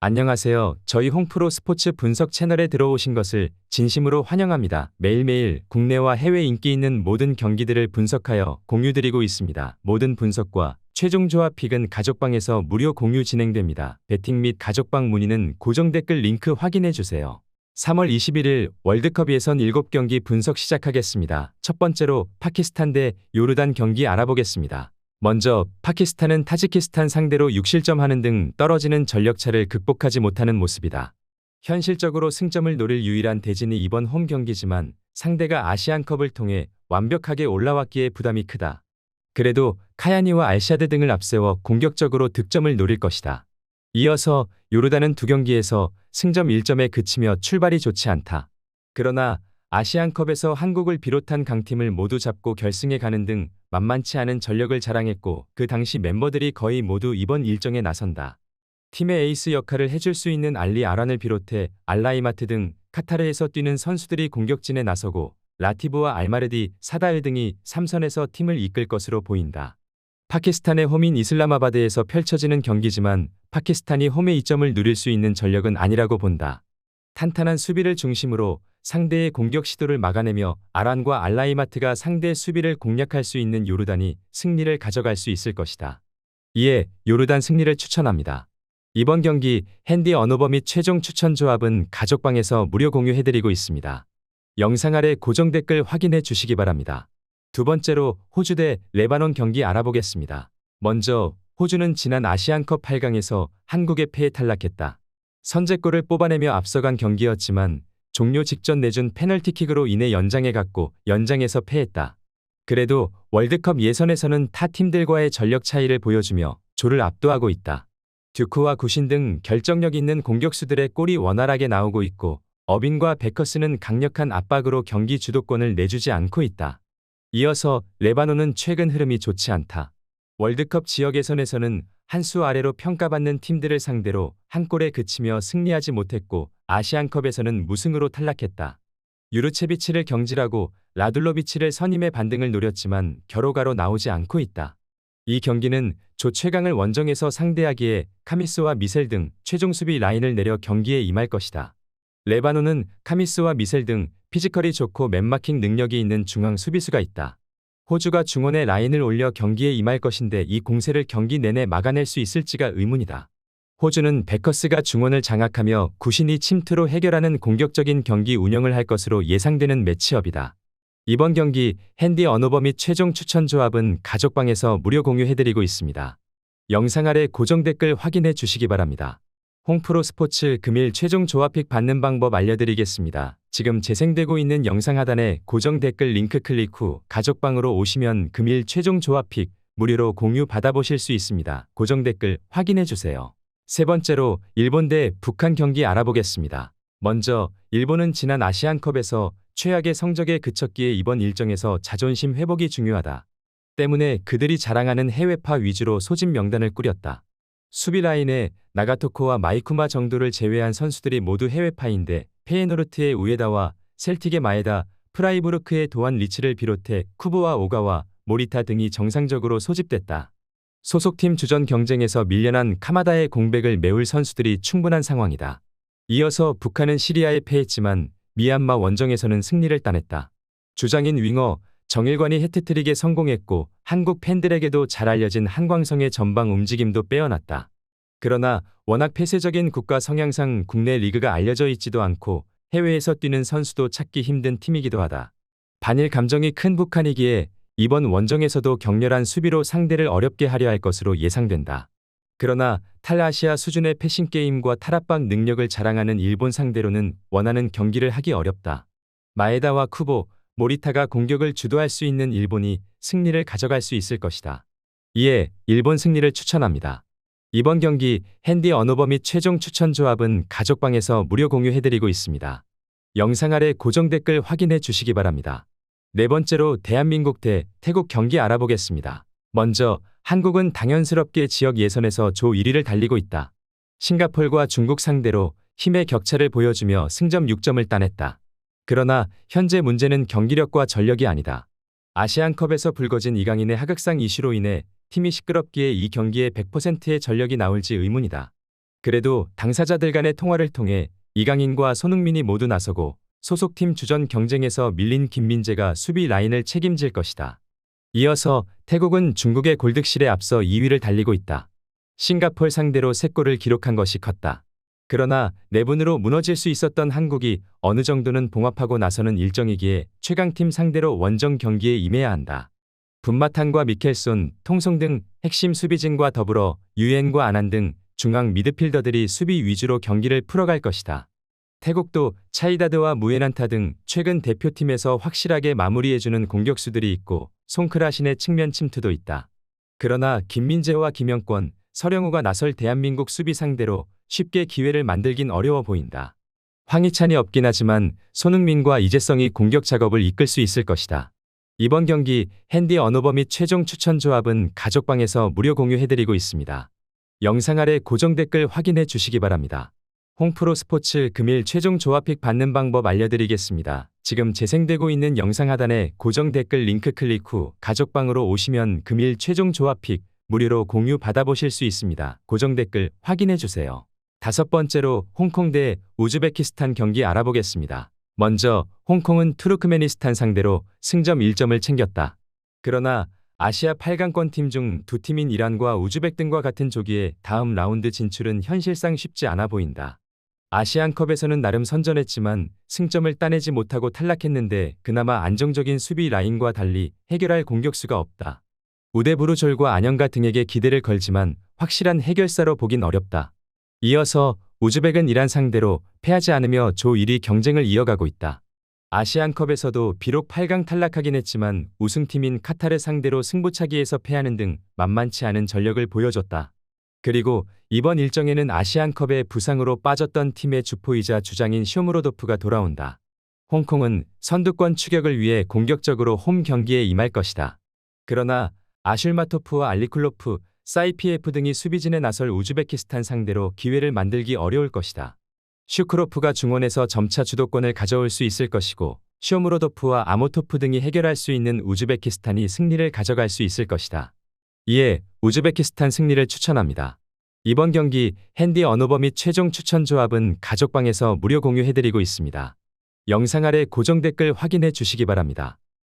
안녕하세요. 저희 홍프로 스포츠 분석 채널에 들어오신 것을 진심으로 환영합니다. 매일매일 국내와 해외 인기 있는 모든 경기들을 분석하여 공유드리고 있습니다. 모든 분석과 최종 조합 픽은 가족방에서 무료 공유 진행됩니다. 배팅 및 가족방 문의는 고정 댓글 링크 확인해 주세요. 3월 21일 월드컵 예선 7경기 분석 시작하겠습니다. 첫 번째로 파키스탄 대 요르단 경기 알아보겠습니다. 먼저 파키스탄은 타지키스탄 상대로 6실점 하는 등 떨어지는 전력차를 극복하지 못하는 모습이다. 현실적으로 승점을 노릴 유일한 대진이 이번 홈 경기지만 상대가 아시안컵을 통해 완벽하게 올라왔기에 부담이 크다. 그래도 카야니와 알샤드 등을 앞세워 공격적으로 득점을 노릴 것이다. 이어서 요르단은 두 경기에서 승점 1점에 그치며 출발이 좋지 않다. 그러나 아시안컵에서 한국을 비롯한 강팀을 모두 잡고 결승에 가는 등 만만치 않은 전력을 자랑했고 그 당시 멤버들이 거의 모두 이번 일정에 나선다. 팀의 에이스 역할을 해줄 수 있는 알리 아란을 비롯해 알라이마트 등 카타르에서 뛰는 선수들이 공격진에 나서고 라티브와 알마르디, 사다일 등이 3선에서 팀을 이끌 것으로 보인다. 파키스탄의 홈인 이슬라마바드에서 펼쳐지는 경기지만 파키스탄이 홈의 이점을 누릴 수 있는 전력은 아니라고 본다. 탄탄한 수비를 중심으로 상대의 공격 시도를 막아내며 아란과 알라이마트가 상대의 수비를 공략할 수 있는 요르단이 승리를 가져갈 수 있을 것이다. 이에 요르단 승리를 추천합니다. 이번 경기 핸디 언어버 및 최종 추천 조합은 가족방에서 무료 공유해드리고 있습니다. 영상 아래 고정 댓글 확인해 주시기 바랍니다. 두 번째로 호주 대 레바논 경기 알아보겠습니다. 먼저 호주는 지난 아시안컵 8강에서 한국에 패해 탈락했다. 선제골을 뽑아내며 앞서간 경기였지만 종료 직전 내준 페널티킥으로 인해 연장에 갔고 연장에서 패했다. 그래도 월드컵 예선에서는 타 팀들과의 전력 차이를 보여주며 조를 압도하고 있다. 듀크와 구신 등 결정력 있는 공격수들의 골이 원활하게 나오고 있고 어빈과 베커스는 강력한 압박으로 경기 주도권을 내주지 않고 있다. 이어서 레바논은 최근 흐름이 좋지 않다. 월드컵 지역 예선에서는 한 수 아래로 평가받는 팀들을 상대로 한 골에 그치며 승리하지 못했고 아시안컵에서는 무승으로 탈락했다. 유르체비치를 경질하고 라둘로비치를 선임의 반등을 노렸지만 결과로 나오지 않고 있다. 이 경기는 조 최강을 원정에서 상대하기에 카미스와 미셀 등 최종 수비 라인을 내려 경기에 임할 것이다. 레바논은 카미스와 미셀 등 피지컬이 좋고 맨마킹 능력이 있는 중앙 수비수가 있다. 호주가 중원에 라인을 올려 경기에 임할 것인데 이 공세를 경기 내내 막아낼 수 있을지가 의문이다. 호주는 베커스가 중원을 장악하며 구신이 침투로 해결하는 공격적인 경기 운영을 할 것으로 예상되는 매치업이다. 이번 경기 핸디 언어버 및 최종 추천 조합은 가족방에서 무료 공유해드리고 있습니다. 영상 아래 고정 댓글 확인해 주시기 바랍니다. 홍프로 스포츠 금일 최종 조합픽 받는 방법 알려드리겠습니다. 지금 재생되고 있는 영상 하단에 고정 댓글 링크 클릭 후 가족방으로 오시면 금일 최종 조합픽 무료로 공유 받아보실 수 있습니다. 고정 댓글 확인해 주세요. 세 번째로 일본 대 북한 경기 알아보겠습니다. 먼저 일본은 지난 아시안컵에서 최악의 성적에 그쳤기에 이번 일정에서 자존심 회복이 중요하다. 때문에 그들이 자랑하는 해외파 위주로 소집 명단을 꾸렸다. 수비 라인에 나가토코와 마이쿠마 정도를 제외한 선수들이 모두 해외파인데 페예노르트의 우에다와 셀틱의 마에다, 프라이부르크의 도안 리치를 비롯해 쿠보와 오가와, 모리타 등이 정상적으로 소집됐다. 소속팀 주전 경쟁에서 밀려난 카마다의 공백을 메울 선수들이 충분한 상황이다. 이어서 북한은 시리아에 패했지만 미얀마 원정에서는 승리를 따냈다. 주장인 윙어 정일관이 해트트릭에 성공했고 한국 팬들에게도 잘 알려진 한광성의 전방 움직임도 빼어났다. 그러나 워낙 폐쇄적인 국가 성향상 국내 리그가 알려져 있지도 않고 해외에서 뛰는 선수도 찾기 힘든 팀이기도 하다. 반일 감정이 큰 북한이기에 이번 원정에서도 격렬한 수비로 상대를 어렵게 하려 할 것으로 예상된다. 그러나 탈아시아 수준의 패싱게임과 탈압박 능력을 자랑하는 일본 상대로는 원하는 경기를 하기 어렵다. 마에다와 쿠보, 모리타가 공격을 주도할 수 있는 일본이 승리를 가져갈 수 있을 것이다. 이에 일본 승리를 추천합니다. 이번 경기 핸디 언어버 및 최종 추천 조합은 가족방에서 무료 공유해드리고 있습니다. 영상 아래 고정 댓글 확인해 주시기 바랍니다. 네 번째로 대한민국 대 태국 경기 알아보겠습니다. 먼저 한국은 당연스럽게 지역 예선에서 조 1위를 달리고 있다. 싱가폴과 중국 상대로 힘의 격차를 보여주며 승점 6점을 따냈다. 그러나 현재 문제는 경기력과 전력이 아니다. 아시안컵에서 불거진 이강인의 하극상 이슈로 인해 팀이 시끄럽기에 이 경기에 100%의 전력이 나올지 의문이다. 그래도 당사자들 간의 통화를 통해 이강인과 손흥민이 모두 나서고 소속팀 주전 경쟁에서 밀린 김민재가 수비 라인을 책임질 것이다. 이어서 태국은 중국의 골득실에 앞서 2위를 달리고 있다. 싱가포르 상대로 3골을 기록한 것이 컸다. 그러나 내분으로 무너질 수 있었던 한국이 어느 정도는 봉합하고 나서는 일정이기에 최강팀 상대로 원정 경기에 임해야 한다. 분마탄과 미켈손, 통송 등 핵심 수비진과 더불어 유엔과 아난 등 중앙 미드필더들이 수비 위주로 경기를 풀어갈 것이다. 태국도 차이다드와 무에난타 등 최근 대표팀에서 확실하게 마무리해주는 공격수들이 있고 송크라신의 측면 침투도 있다. 그러나 김민재와 김영권, 서령우가 나설 대한민국 수비 상대로 쉽게 기회를 만들긴 어려워 보인다. 황희찬이 없긴 하지만 손흥민과 이재성이 공격 작업을 이끌 수 있을 것이다. 이번 경기 핸디 언어버 및 최종 추천 조합은 가족방에서 무료 공유해드리고 있습니다. 영상 아래 고정 댓글 확인해 주시기 바랍니다. 홍프로 스포츠 금일 최종 조합픽 받는 방법 알려드리겠습니다. 지금 재생되고 있는 영상 하단에 고정 댓글 링크 클릭 후 가족방으로 오시면 금일 최종 조합픽 무료로 공유 받아보실 수 있습니다. 고정 댓글 확인해 주세요. 5번째로 홍콩 대 우즈베키스탄 경기 알아보겠습니다. 먼저 홍콩은 투르크메니스탄 상대로 승점 1점을 챙겼다. 그러나 아시아 8강권 팀 중 2팀인 이란과 우즈벡 등과 같은 조기에 다음 라운드 진출은 현실상 쉽지 않아 보인다. 아시안컵에서는 나름 선전했지만 승점을 따내지 못하고 탈락했는데 그나마 안정적인 수비 라인과 달리 해결할 공격수가 없다. 우데부르졸과 안영가 등에게 기대를 걸지만 확실한 해결사로 보긴 어렵다. 이어서 우즈벡은 이란 상대로 패하지 않으며 조 1위 경쟁을 이어가고 있다. 아시안컵에서도 비록 8강 탈락하긴 했지만 우승팀인 카타르 상대로 승부차기에서 패하는 등 만만치 않은 전력을 보여줬다. 그리고 이번 일정에는 아시안컵에 부상으로 빠졌던 팀의 주포이자 주장인 쇼무로도프가 돌아온다. 홍콩은 선두권 추격을 위해 공격적으로 홈 경기에 임할 것이다. 그러나 아슐마토프와 알리쿨로프, 사이피에프 등이 수비진에 나설 우즈베키스탄 상대로 기회를 만들기 어려울 것이다. 슈크로프가 중원에서 점차 주도권을 가져올 수 있을 것이고 쇼무로도프와 아모토프 등이 해결할 수 있는 우즈베키스탄이 승리를 가져갈 수 있을 것이다. 이에 우즈베키스탄 승리를 추천합니다. 이번 경기 핸디 언어버 및 최종 추천 조합은 가족방에서 무료 공유해드리고 있습니다. 영상 아래 고정 댓글 확인해 주시기 바랍니다.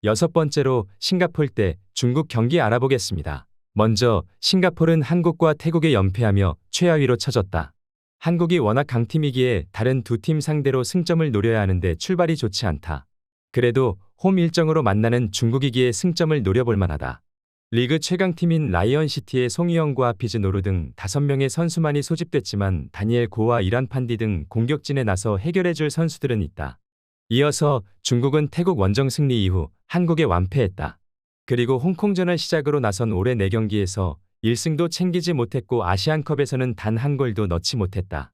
6번째로 싱가포르 대 중국 경기 알아보겠습니다. 먼저 싱가포르는 한국과 태국에 연패하며 최하위로 처졌다. 한국이 워낙 강팀이기에 다른 두 팀 상대로 승점을 노려야 하는데 출발이 좋지 않다. 그래도 홈 일정으로 만나는 중국이기에 승점을 노려볼 만하다. 리그 최강팀인 라이언시티의 송희영과 하피즈 노루 등 5명의 선수만이 소집됐지만 다니엘 고와 이란 판디 등 공격진에 나서 해결해줄 선수들은 있다. 이어서 중국은 태국 원정 승리 이후 한국에 완패했다. 그리고 홍콩전을 시작으로 나선 올해 4경기에서 1승도 챙기지 못했고 아시안컵에서는 단 한 골도 넣지 못했다.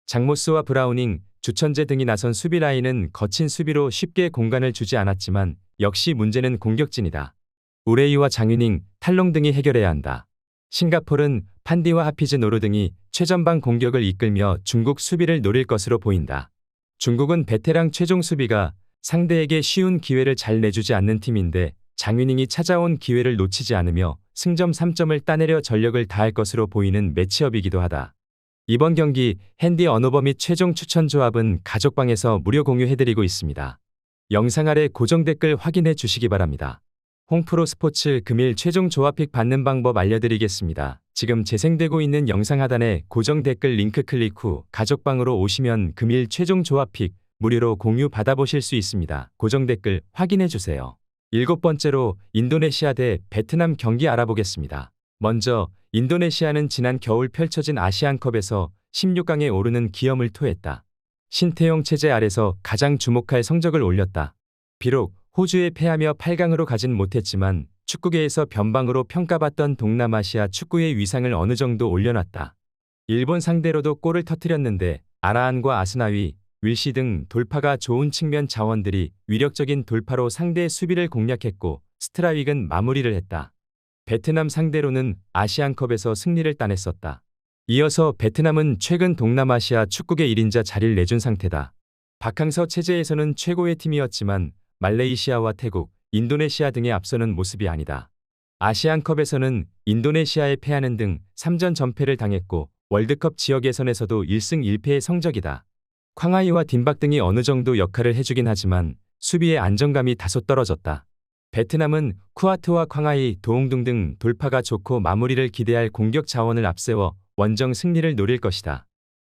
장모스와 브라우닝, 주천재 등이 나선 수비 라인은 거친 수비로 쉽게 공간을 주지 않았지만 역시 문제는 공격진이다. 우레이와 장윤닝, 탈롱 등이 해결해야 한다. 싱가포르는 판디와 하피즈 노루 등이 최전방 공격을 이끌며 중국 수비를 노릴 것으로 보인다. 중국은 베테랑 최종 수비가 상대에게 쉬운 기회를 잘 내주지 않는 팀인데 장윤닝이 찾아온 기회를 놓치지 않으며 승점 3점을 따내려 전력을 다할 것으로 보이는 매치업이기도 하다. 이번 경기 핸디 언어버 및 최종 추천 조합은 가족방에서 무료 공유해드리고 있습니다. 영상 아래 고정 댓글 확인해 주시기 바랍니다. 홍프로 스포츠 금일 최종 조합픽 받는 방법 알려드리겠습니다. 지금 재생되고 있는 영상 하단에 고정 댓글 링크 클릭 후 가족방으로 오시면 금일 최종 조합픽 무료로 공유 받아보실 수 있습니다. 고정 댓글 확인해 주세요. 7번째로 인도네시아 대 베트남 경기 알아보겠습니다. 먼저 인도네시아는 지난 겨울 펼쳐진 아시안컵에서 16강에 오르는 기염을 토했다. 신태용 체제 아래서 가장 주목할 성적을 올렸다. 비록 호주에 패하며 8강으로 가진 못했지만 축구계에서 변방으로 평가받던 동남아시아 축구의 위상을 어느 정도 올려놨다. 일본 상대로도 골을 터뜨렸는데 아라한과 아스나위, 윌시 등 돌파가 좋은 측면 자원들이 위력적인 돌파로 상대의 수비를 공략했고 스트라이크는 마무리를 했다. 베트남 상대로는 아시안컵에서 승리를 따냈었다. 이어서 베트남은 최근 동남아시아 축구계 1인자 자리를 내준 상태다. 박항서 체제에서는 최고의 팀이었지만 말레이시아와 태국, 인도네시아 등에 앞서는 모습이 아니다. 아시안컵에서는 인도네시아에 패하는 등 3전 전패를 당했고 월드컵 지역 예선에서도 1승 1패의 성적이다. 쾅하이와 딘박 등이 어느 정도 역할을 해주긴 하지만 수비의 안정감이 다소 떨어졌다. 베트남은 쿠아트와 쾅하이, 도웅둥 등 돌파가 좋고 마무리를 기대할 공격 자원을 앞세워 원정 승리를 노릴 것이다.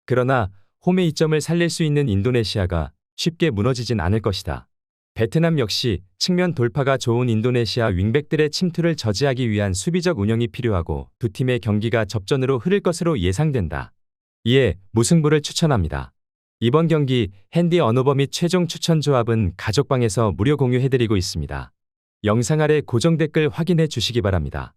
그러나 홈의 이점을 살릴 수 있는 인도네시아가 쉽게 무너지진 않을 것이다. 베트남 역시 측면 돌파가 좋은 인도네시아 윙백들의 침투를 저지하기 위한 수비적 운영이 필요하고 두 팀의 경기가 접전으로 흐를 것으로 예상된다. 이에 무승부를 추천합니다. 이번 경기 핸디 언어버 및 최종 추천 조합은 가족방에서 무료 공유해드리고 있습니다. 영상 아래 고정 댓글 확인해 주시기 바랍니다.